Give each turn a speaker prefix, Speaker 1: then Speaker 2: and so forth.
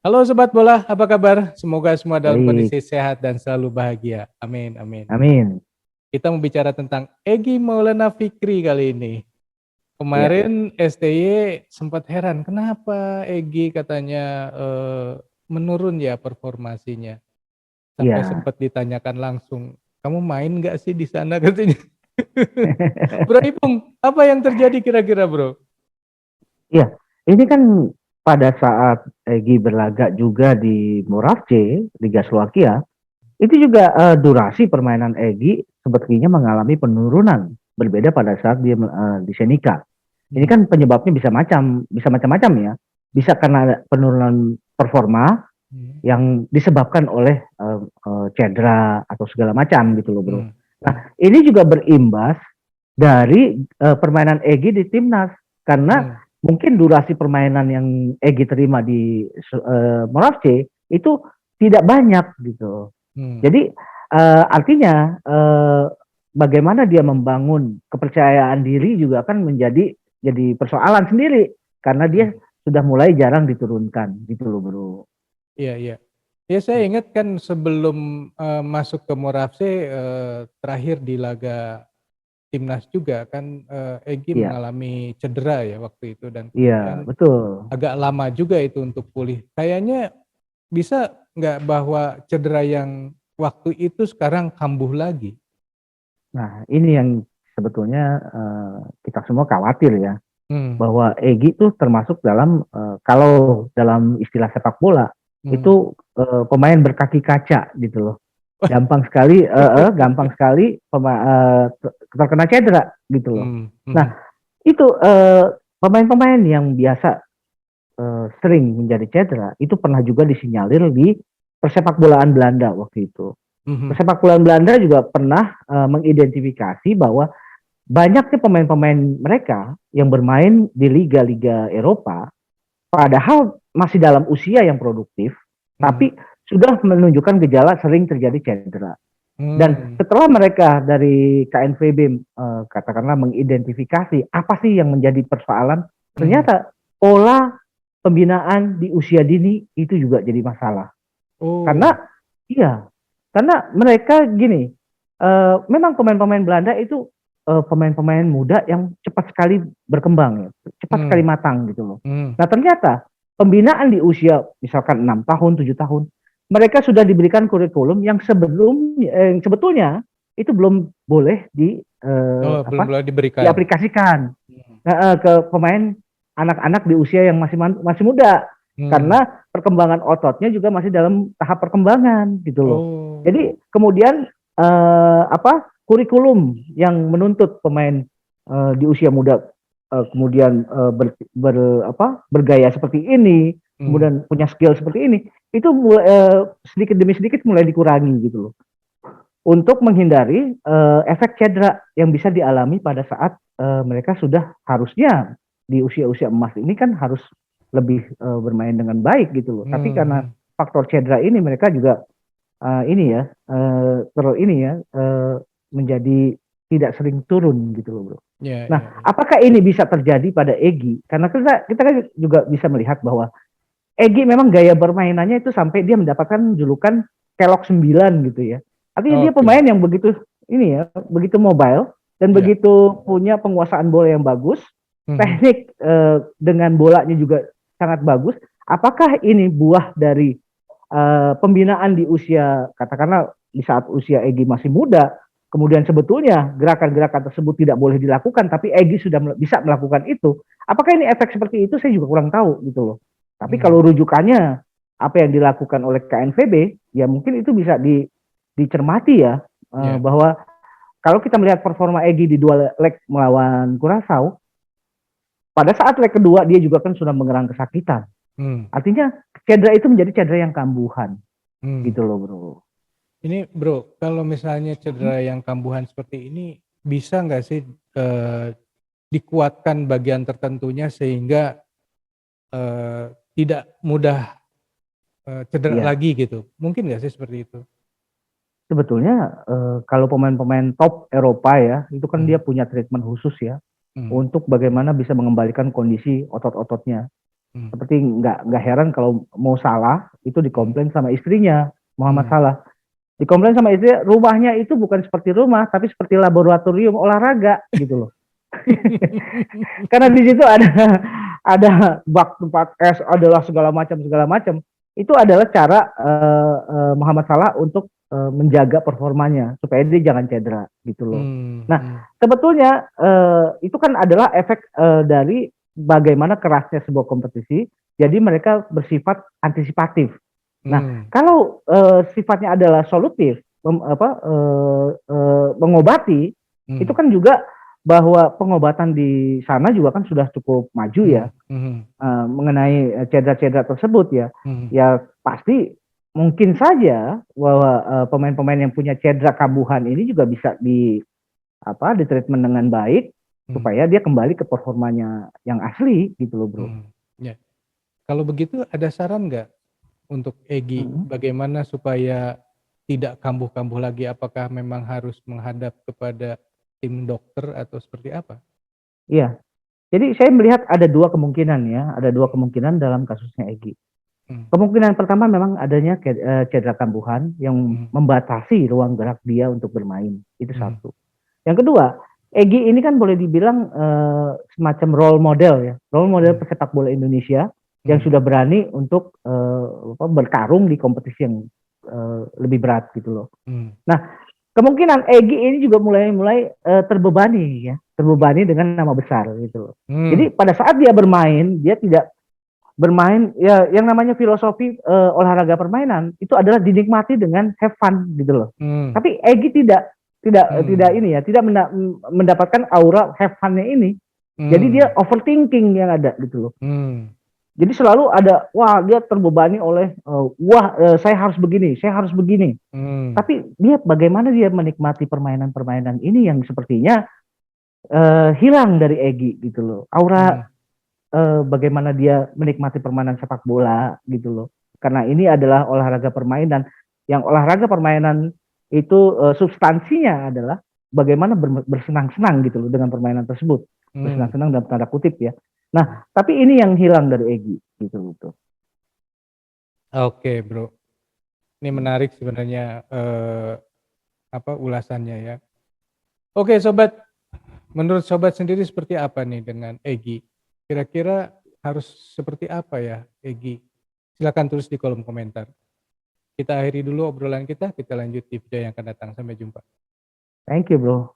Speaker 1: Halo Sobat Bola, apa kabar? Semoga semua dalam
Speaker 2: Baik,
Speaker 1: kondisi sehat dan selalu bahagia. Amin, amin.
Speaker 2: amin.
Speaker 1: Kita mau bicara tentang Egy Maulana Fikri kali ini.
Speaker 2: Ya,
Speaker 1: Kemarin STY sempat heran, kenapa Egy katanya menurun ya performasinya. Sampai
Speaker 2: ya,
Speaker 1: sempat ditanyakan langsung, kamu main nggak sih di sana katanya. Bro Ipung, apa yang terjadi kira-kira bro?
Speaker 2: ya. Ini kan pada saat Egy berlaga juga di Moravce, Liga Slovakia, itu juga durasi permainan Egy sepertinya mengalami penurunan, berbeda pada saat dia di Senica. Ini
Speaker 1: Hmm,
Speaker 2: kan penyebabnya bisa macam-macam ya. Bisa karena ada penurunan performa
Speaker 1: hmm,
Speaker 2: yang disebabkan oleh cedera atau segala macam gitu loh, Bro.
Speaker 1: hmm, hmm,
Speaker 2: Nah, ini juga berimbas dari permainan Egy di timnas karena
Speaker 1: hmm,
Speaker 2: mungkin durasi permainan yang Egy terima di Moravce itu tidak banyak gitu.
Speaker 1: hmm,
Speaker 2: Jadi artinya bagaimana dia membangun kepercayaan diri juga kan jadi persoalan sendiri karena dia
Speaker 1: hmm.
Speaker 2: sudah mulai jarang diturunkan gitu loh bro.
Speaker 1: Iya, iya. Ya saya ingat kan sebelum masuk ke Moravce terakhir di laga timnas juga kan Egy
Speaker 2: Iya,
Speaker 1: mengalami cedera ya waktu itu dan
Speaker 2: iya
Speaker 1: kemudian
Speaker 2: betul.
Speaker 1: agak lama juga itu untuk pulih. Kayaknya bisa nggak bahwa cedera yang waktu itu sekarang kambuh lagi?
Speaker 2: Nah ini yang sebetulnya kita semua khawatir ya
Speaker 1: Hmm,
Speaker 2: bahwa Egy itu termasuk dalam kalau dalam istilah sepak bola
Speaker 1: hmm.
Speaker 2: itu pemain berkaki kaca gitu loh. Gampang sekali terkena cedera gitu loh.
Speaker 1: Hmm,
Speaker 2: Nah,
Speaker 1: hmm,
Speaker 2: itu pemain-pemain yang biasa sering menjadi cedera itu pernah juga disinyalir di persepak bolaan Belanda waktu itu.
Speaker 1: hmm,
Speaker 2: Persepak bolaan Belanda juga pernah mengidentifikasi bahwa banyaknya pemain-pemain mereka yang bermain di liga-liga Eropa padahal masih dalam usia yang produktif
Speaker 1: hmm,
Speaker 2: tapi sudah menunjukkan gejala sering terjadi cedera. Dan
Speaker 1: hmm,
Speaker 2: setelah mereka dari KNVB katakanlah mengidentifikasi apa sih yang menjadi persoalan,
Speaker 1: hmm.
Speaker 2: ternyata pola pembinaan di usia dini itu juga jadi masalah. Karena
Speaker 1: Oh,
Speaker 2: iya, karena mereka gini, memang pemain-pemain Belanda itu pemain-pemain muda yang cepat sekali berkembang, ya, cepat sekali
Speaker 1: hmm,
Speaker 2: matang gitu loh.
Speaker 1: hmm.
Speaker 2: Nah ternyata pembinaan di usia misalkan 6 tahun, 7 tahun, mereka sudah diberikan kurikulum yang sebetulnya itu belum boleh
Speaker 1: Oh, belum boleh diberikan.
Speaker 2: diaplikasikan
Speaker 1: Hmm,
Speaker 2: ke pemain anak-anak di usia yang masih muda
Speaker 1: hmm.
Speaker 2: karena perkembangan ototnya juga masih dalam tahap perkembangan gitu loh.
Speaker 1: Oh,
Speaker 2: Jadi kemudian kurikulum yang menuntut pemain di usia muda kemudian bergaya seperti ini,
Speaker 1: hmm.
Speaker 2: kemudian punya skill seperti ini, itu mulai, sedikit demi sedikit mulai dikurangi gitu loh untuk menghindari efek cedera yang bisa dialami pada saat mereka sudah harusnya di usia-usia emas ini kan harus lebih bermain dengan baik gitu loh. Tapi
Speaker 1: Hmm,
Speaker 2: karena
Speaker 1: hmm.
Speaker 2: faktor cedera ini mereka juga ini ya ini ya menjadi tidak sering turun gitu loh bro.
Speaker 1: Ya,
Speaker 2: Nah,
Speaker 1: ya, ya.
Speaker 2: apakah ini bisa terjadi pada Egy? Karena kita kan juga bisa melihat bahwa Egy memang gaya bermainannya itu sampai dia mendapatkan julukan Kelok 9 gitu ya. Artinya dia
Speaker 1: Oke.
Speaker 2: pemain yang begitu ini ya, begitu mobile dan
Speaker 1: Ya.
Speaker 2: begitu punya penguasaan bola yang bagus,
Speaker 1: Mhm.
Speaker 2: teknik dengan bolanya juga sangat bagus. Apakah ini buah dari pembinaan di usia katakanlah di saat usia Egy masih muda, kemudian sebetulnya gerakan-gerakan tersebut tidak boleh dilakukan, tapi Egy sudah bisa melakukan itu. Apakah ini efek seperti itu? Saya juga kurang tahu gitu loh. Tapi
Speaker 1: Hmm.
Speaker 2: kalau rujukannya apa yang dilakukan oleh KNVB, ya mungkin itu bisa dicermati ya
Speaker 1: Ya.
Speaker 2: bahwa kalau kita melihat performa Egy di dua leg melawan Curaçao, pada saat leg kedua dia juga kan sudah mengerang kesakitan.
Speaker 1: Hmm.
Speaker 2: Artinya cedera itu menjadi cedera yang kambuhan
Speaker 1: Hmm.
Speaker 2: gitu loh bro.
Speaker 1: Ini bro, kalau misalnya cedera yang kambuhan seperti ini, bisa nggak sih eh, dikuatkan bagian tertentunya sehingga tidak mudah cedera
Speaker 2: Iya,
Speaker 1: lagi gitu? Mungkin nggak sih seperti itu?
Speaker 2: sebetulnya kalau pemain-pemain top Eropa ya, itu kan
Speaker 1: Hmm.
Speaker 2: dia punya treatment khusus ya
Speaker 1: Hmm.
Speaker 2: untuk bagaimana bisa mengembalikan kondisi otot-ototnya. Seperti nggak heran kalau mau Salah itu dikomplain sama istrinya, Muhammad Salah. Dikomplain sama istri, rumahnya itu bukan seperti rumah, tapi seperti laboratorium olahraga gitu loh. Karena di situ ada bak tempat es, adalah segala macam. Itu adalah cara Muhammad Salah untuk menjaga performanya supaya dia jangan cedera gitu loh. Nah, sebetulnya itu kan adalah efek dari bagaimana kerasnya sebuah kompetisi. Jadi mereka bersifat antisipatif. Nah, kalau sifatnya adalah solutif, mengobati, itu kan juga bahwa pengobatan di sana juga kan sudah cukup maju ya, mengenai cedera-cedera tersebut ya. Ya pasti mungkin saja bahwa pemain-pemain yang punya cedera kambuhan ini juga bisa di treatment dengan baik supaya dia kembali ke performanya yang asli gitu loh bro.
Speaker 1: Ya. Kalau begitu ada saran nggak untuk Egy bagaimana supaya tidak kambuh-kambuh lagi? Apakah memang harus menghadap kepada tim dokter atau seperti apa?
Speaker 2: Iya, jadi saya melihat ada dua kemungkinan ya, ada dua kemungkinan dalam kasusnya Egy. Kemungkinan pertama memang adanya cedera kambuhan yang membatasi ruang gerak dia untuk bermain, itu satu. Yang kedua, Egy ini kan boleh dibilang semacam role model ya, role model pesepak bola Indonesia yang sudah berani untuk bertarung di kompetisi yang lebih berat gitu loh. Nah, kemungkinan Egy ini juga mulai terbebani dengan nama besar gitu loh. Jadi pada saat dia bermain, dia tidak bermain ya yang namanya filosofi olahraga permainan itu adalah dinikmati dengan have fun gitu loh. Tapi Egy tidak ini ya, tidak mendapatkan aura have fun-nya ini. Jadi dia overthinking yang ada gitu loh. Jadi selalu ada dia terbebani oleh saya harus begini. Tapi dia bagaimana dia menikmati permainan-permainan ini yang sepertinya hilang dari Egy gitu loh. Aura bagaimana dia menikmati permainan sepak bola gitu loh. Karena ini adalah olahraga permainan. Yang olahraga permainan itu substansinya adalah bagaimana bersenang-senang gitu loh dengan permainan tersebut. Bersenang-senang dalam tanda kutip ya. Nah, tapi ini yang hilang dari Egy gitu.
Speaker 1: Oke, bro. Ini menarik sebenarnya ulasannya ya. Oke, sobat. Menurut sobat sendiri seperti apa nih dengan Egy? Kira-kira harus seperti apa ya Egy? Silakan tulis di kolom komentar. Kita akhiri dulu obrolan kita lanjut di video yang akan datang. Sampai jumpa.
Speaker 2: Thank you, bro.